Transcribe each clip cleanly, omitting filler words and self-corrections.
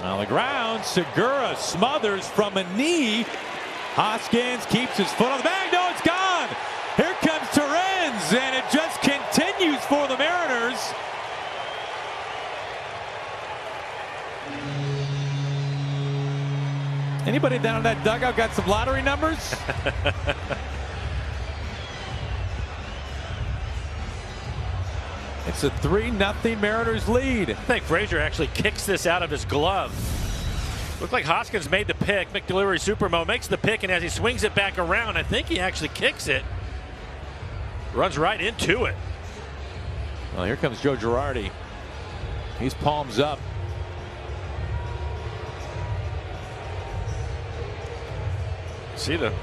On the ground, Segura smothers from a knee. Hoskins keeps his foot on the bag. No, it's gone. Here comes Torrens, and it just continues for the Mariners. Anybody down in that dugout got some lottery numbers? It's a 3-0 Mariners lead. I think Frazier actually kicks this out of his glove. Looked like Hoskins made the pick. McDelivery Supermo makes the pick, and as he swings it back around, I think he actually kicks it. Runs right into it. Well, here comes Joe Girardi. He's palms up. See the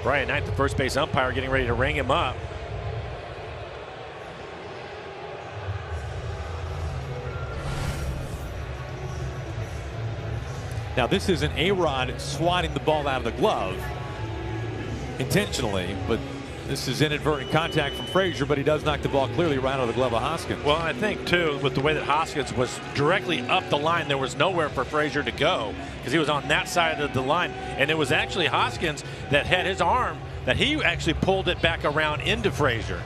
Brian Knight, the first base umpire, getting ready to ring him up. Now, this is an A-Rod swatting the ball out of the glove intentionally, but this is inadvertent contact from Frazier, but he does knock the ball clearly right out of the glove of Hoskins. Well, I think, too, with the way that Hoskins was directly up the line, there was nowhere for Frazier to go because he was on that side of the line. And it was actually Hoskins that had his arm, that he actually pulled it back around into Frazier.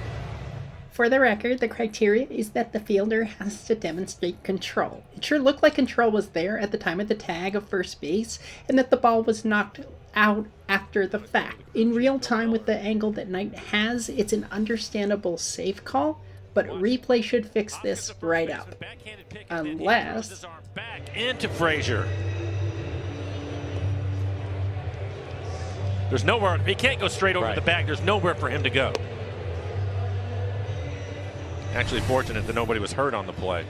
For the record, the criteria is that the fielder has to demonstrate control. It sure looked like control was there at the time of the tag of first base, and that the ball was knocked out after the fact. In real time with the angle that Knight has, it's an understandable safe call, but replay should fix this right up. Unless... Back into Frazier. There's nowhere, he can't go straight over the bag. There's nowhere for him to go. Actually fortunate that nobody was hurt on the play.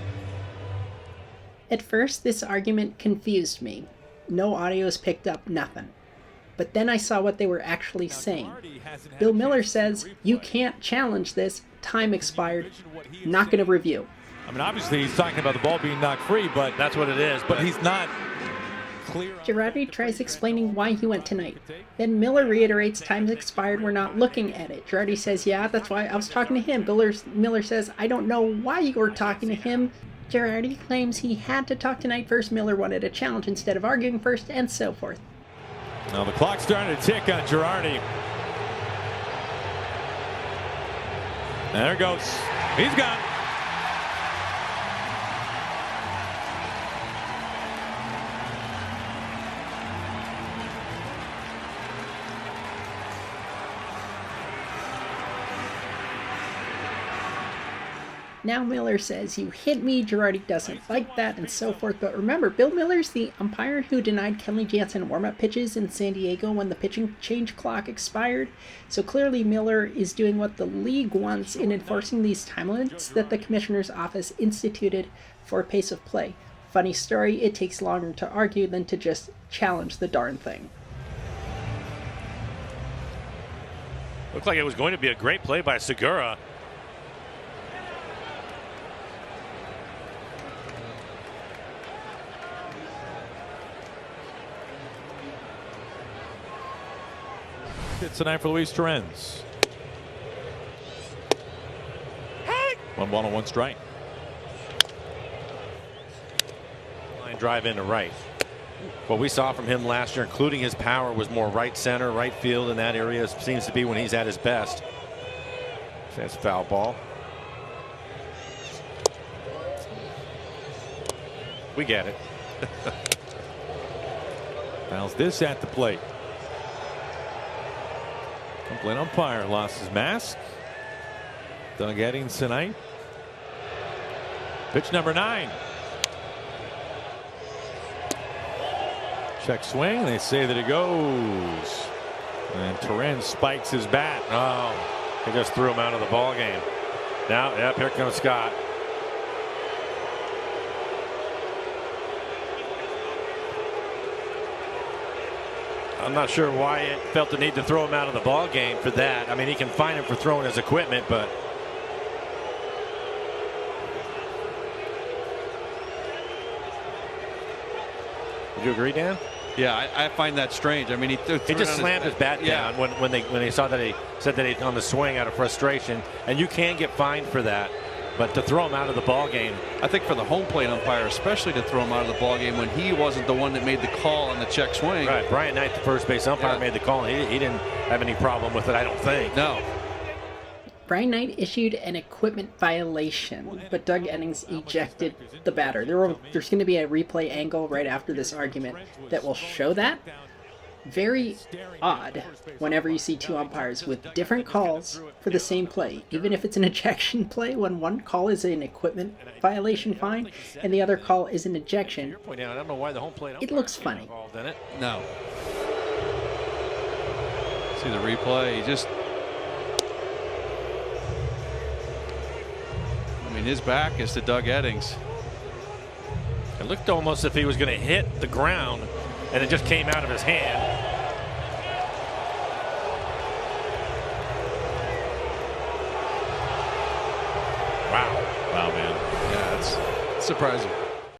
At first, this argument confused me. No audios picked up, nothing. But then I saw what they were actually saying. Bill Miller says, you can't challenge this, time expired, not going to review. I mean, obviously he's talking about the ball being knocked free, but that's what it is. But he's not clear. Girardi tries explaining why he went tonight. Then Miller reiterates time's expired, we're not looking at it. Girardi says, yeah, that's why I was talking to him. Miller says, I don't know why you were talking to him. Girardi claims he had to talk tonight first. Miller wanted a challenge instead of arguing first, and so forth. Now the clock's starting to tick on Girardi. There it goes. He's gone. Now Miller says, you hit me, Girardi doesn't like that, and so forth. But remember, Bill Miller's the umpire who denied Kenley Jansen warm-up pitches in San Diego when the pitching change clock expired. So clearly Miller is doing what the league wants in enforcing these time limits that the commissioner's office instituted for pace of play. Funny story, it takes longer to argue than to just challenge the darn thing. Looked like it was going to be a great play by Segura. It's tonight for Luis Torrens. 1 ball and 1 strike. Line drive into right. What we saw from him last year, including his power, was more right center, right field in that area. Seems to be when he's at his best. That's foul ball. We get it. Fouls this at the plate. Complaint umpire lost his mask. Doug Eddings tonight. Pitch number 9. Check swing. They say that it goes. And Torrens spikes his bat. Oh, he just threw him out of the ball game. Now, yep, here comes Scott. I'm not sure why it felt the need to throw him out of the ball game for that. I mean, he can fine him for throwing his equipment, but would you agree, Dan? Yeah, I find that strange. I mean, he just slammed his bat down when he saw that he said that he on the swing out of frustration, and you can get fined for that. But to throw him out of the ball game, I think for the home plate umpire, especially to throw him out of the ball game when he wasn't the one that made the call on the check swing. right? Brian Knight, the first base umpire, made the call, and he didn't have any problem with it, I don't think. No. Brian Knight issued an equipment violation, but Doug Eddings ejected the batter. There's going to be a replay angle right after this argument that will show that. Very odd whenever you see two umpires with different calls for the same play, even if it's an ejection play, when one call is an equipment violation fine and the other call is an ejection. I don't know why the home plate It looks funny. involved in it. No. See the replay. He just. I mean, his back is to Doug Eddings. It looked almost as if he was going to hit the ground, and it just came out of his hand. Wow. Wow, man. Yeah, it's surprising.